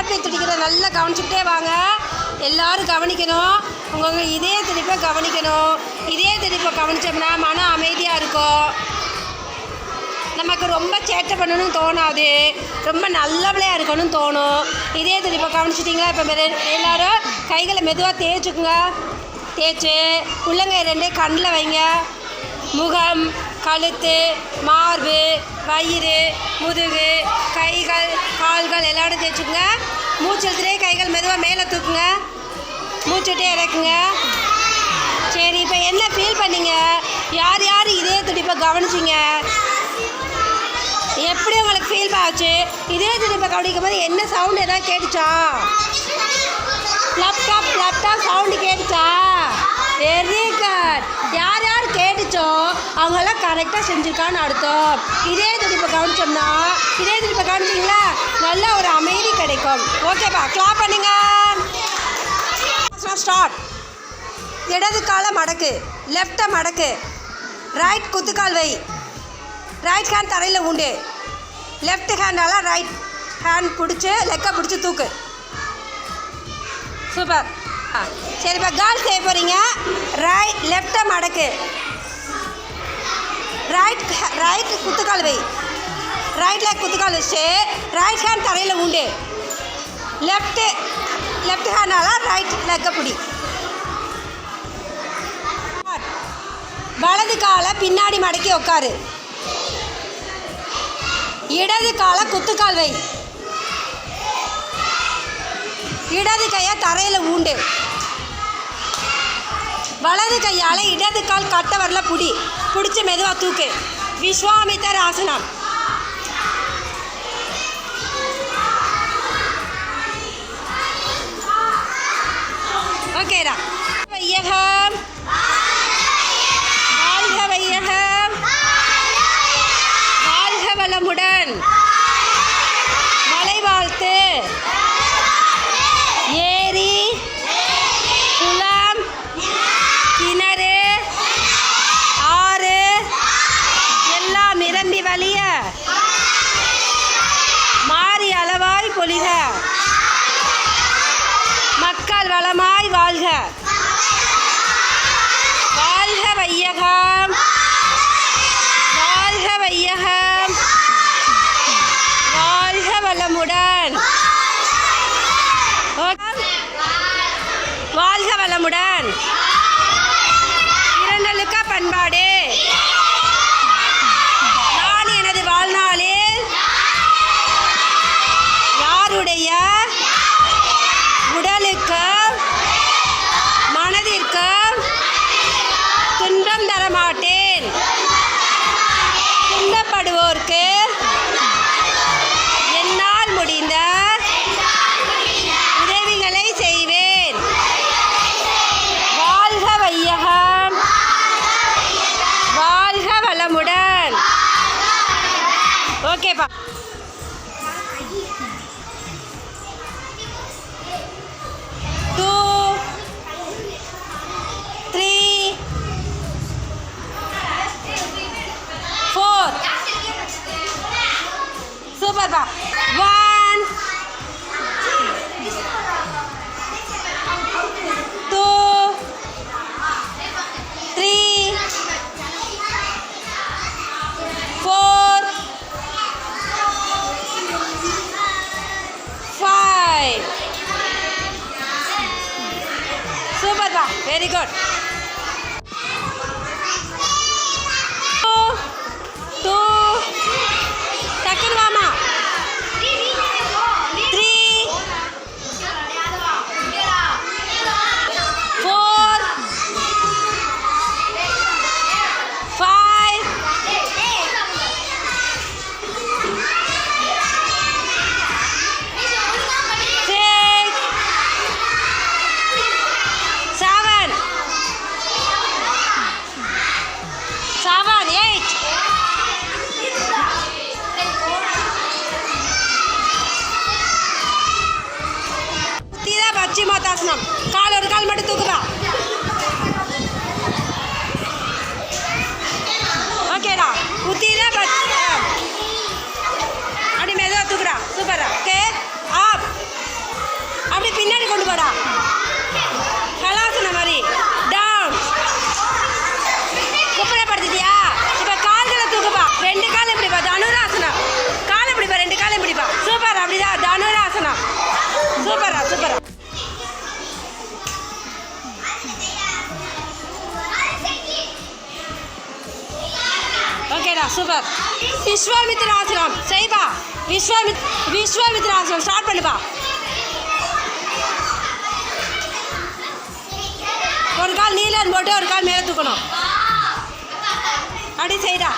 Heart துடிக்கிறத நல்லா கவனிச்சுக்கிட்டே வாங்க. எல்லோரும் கவனிக்கணும். உங்கள் இதே துடிப்பை கவனிக்கணும். இதே துடிப்பை கவனித்தோம்னா மனம் அமைதியாக இருக்கும். நமக்கு ரொம்ப சேட்டை பண்ணணும்னு தோணாது. ரொம்ப நல்லபடியாக இருக்கணும்னு தோணும். இதே துடிப்பை கவனிச்சிட்டிங்களா? இப்போ எல்லோரும் கைகளை மெதுவாக தேய்ச்சிக்குங்க. தேய்ச்சி உள்ளங்கை 2 கண்ணில் வைங்க. முகம், கழுத்து, மார்பு, வயிறு, முதுகு, கைகள், கால்கள் எல்லாரும் தேய்ச்சிக்குங்க. மூச்சு எடுத்துகிட்டே கைகள் மெதுவாக மேலே தூக்குங்க. மூச்சுட்டே இறக்குங்க. சரி, இப்போ என்ன ஃபீல் பண்ணீங்க? யார் யார் இதே துடிப்பை கவனிச்சிங்க? எப்படி உங்களுக்கு ஃபீல் ஆச்சு? இதே துடிப்பை கவனிக்கும் போது என்ன சவுண்டு எதாவது கேட்டுச்சா? லேப்டாப் லேப்டாப் சவுண்டு கேட்டுச்சா? Very good. யார் யார் கேட்டுச்சோ அவங்களாம் கரெக்டாக செஞ்சுருக்கான்னு அர்த்தம். இதே துடிப்பை கவனிச்சோம்னா, இதே துடிப்பை கவனிச்சிங்களா, நல்ல ஒரு அமைதி கிடைக்கும். ஓகேப்பா, கிளாப் பண்ணுங்க. ஸ்டார்ட். இடது காலை மடக்கு, லெஃப்டை மடக்கு, ரைட் குத்துக்கால் வை, ரைட் ஹேண்ட் தரையில் உண்டு, லெஃப்ட் ஹேண்டால் ரைட் ஹேண்ட் பிடிச்சி லெக்கை பிடிச்சி தூக்கு. சூப்பர். சரி, இப்போ கால் செய்ய போகிறீங்க. லெஃப்டை மடக்கு, ரைட் குத்துக்கால் வை, ரைட் லெக் குத்துக்கால் வச்சு ரைட் ஹேண்ட் தரையில் உண்டு, லெஃப்ட் ஹேண்டால் ரைட் லெக்கை பிடி. வலது காலை பின்னாடி மடக்கி உட்காரு, இடது காலை குத்துக்கால் வை, இடது கையை தரையில் ஊண்டு, வலது கையால் இடது கால் கட்டை வரல பிடிச்சி மெதுவாக தூக்கு. விஸ்வாமித்தர் ஆசனம். ஓகேடா. வையகம், வாழ்க வையகம், வாழ்க வளமுடன், மலை வாழ்த்து, ஏரி, குளம், கிணறு, ஆறு எல்லாம் நிரம்பி வழிய மாறி அளவாய் பொழிக, மக்கள் வளமாய் வாழ்க, வாழ்க வையகம், வாழ்க வையகம், வாழ்க வளமுடன், வாழ்க வளமுடன். இரண்டலுக்க பண்பாடு. நான் எனது வாழ்நாளில் யாருடைய உடலுக்கு மனதிற்கு துன்பம் தரமாட்டேன். துன்பப்படுவோர்க்கு என்னால் முடிந்த உதவிகளை செய்வேன். வாழ்க வையகம், வாழ்க வளமுடன். ஓகேப்பா. சூப்பர்ப்பா. 1 2 3 4 5. சூப்பர்ப்பா, வெரி குட். 2 டக்குனு வாமா. 3 4 5 6 7 8. பச்சிமோத்தாசனம். கால் ஒரு கால் மட்டும் தூக்குறா. ஓகேடா. உத்தினா அப்படி மெதுவாக தூக்குறா. சூப்பரா. ஓகே. ஆப் சூப்பர். விஸ்வாமித்ராசனம் செய்ப்பா. விஸ்வாமித்ராசனம் ஸ்டார்ட் பண்ணுப்பா. ஒரு கால் நீலன்னு போட்டு ஒரு கால் மேலே தூக்கணும். அப்படி செய்டா.